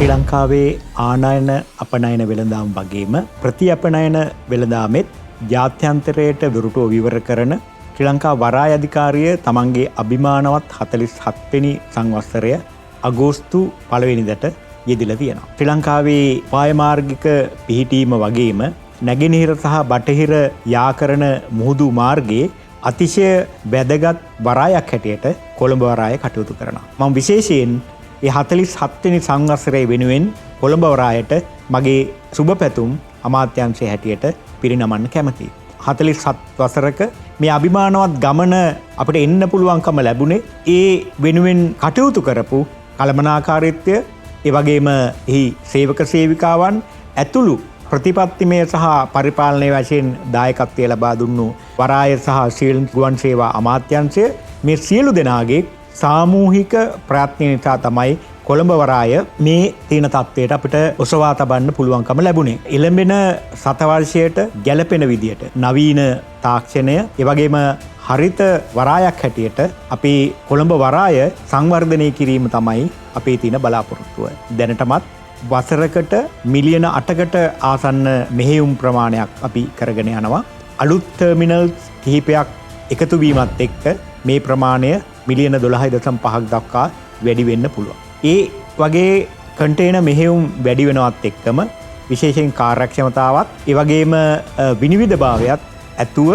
ශ්‍රී ලංකාවේ ආනයන අපනයන වෙළඳාම් වගේම ප්‍රතිඅපනයන වෙළඳාමෙත් ජාත්‍යන්තරයට දුරටුව විවර කරන ශ්‍රී ලංකා වරාය අධිකාරිය තමන්ගේ අභිමානවත් 47 වෙනි සංවත්සරය අගෝස්තු 1 වෙනිදාට යෙදිලා තියෙනවා. ශ්‍රී ලංකාවේ පායමාර්ගික පිහිටීම වගේම නැගෙනහිර සහ බටහිර යා කරන මුහුදු මාර්ගයේ අතිශය වැදගත් වරායක් හැටියට කොළඹ වරාය කටයුතු කරනවා. මම විශේෂයෙන් ඒ 47 වෙනි සංවත්සරය වෙනුවෙන් කොළඹ වරායට මගේ සුබ පැතුම් අමාත්‍යාංශයේ හැටියට පිරිනමන්න කැමතියි. 47 වසරක මේ අභිමානවත් ගමන අපිට එන්න පුළුවන්කම ලැබුණේ ඒ වෙනුවෙන් කටයුතු කරපු කළමනාකාරීත්වය, ඒ වගේම එහි සේවක සේවිකාවන් ඇතුළු ප්‍රතිපත්තිමය සහ පරිපාලනය වශයෙන් දායකත්වය ලබා දුන්නු වරාය සහ ශ්‍රී ගුවන් සේවා අමාත්‍යාංශය මේ සියලු දෙනාගේ සාමූහික ප්‍රයත්න නිසා තමයි කොළඹ වරාය මේ තියෙන තත්ත්වයට අපිට ඔසවා තබන්න පුළුවන්කම ලැබුණේ. එළඹෙන සතවර්ෂයට ගැලපෙන විදියට නවීන තාක්ෂණය, ඒ වගේම හරිත වරායක් හැටියට අපේ කොළඹ වරාය සංවර්ධනය කිරීම තමයි අපේ තියෙන බලාපොරොත්තුව. දැනටමත් වසරකට මිලියන 8කට ආසන්න මෙහෙයුම් ප්‍රමාණයක් අපි කරගෙන යනවා. අලුත් ටර්මිනල්ස් කිහිපයක් එකතු වීමත් එක්ක මේ ප්‍රමාණය මිලියන 12.5ක් දක්වා වැඩි වෙන්න පුළුවන්. ඒ වගේ කන්ටේනර් මෙහෙයුම් වැඩි වෙනවත් එක්කම විශේෂයෙන් කාර්යක්ෂමතාවත්, ඒ වගේම විනිවිදභාවයත් ඇතුව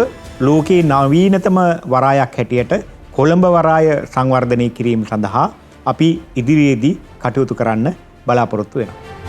ලෝකේ නවීනතම වරායක් හැටියට කොළඹ වරාය සංවර්ධනය කිරීම සඳහා අපි ඉදිරියේදී කටයුතු කරන්න බලාපොරොත්තු වෙනවා.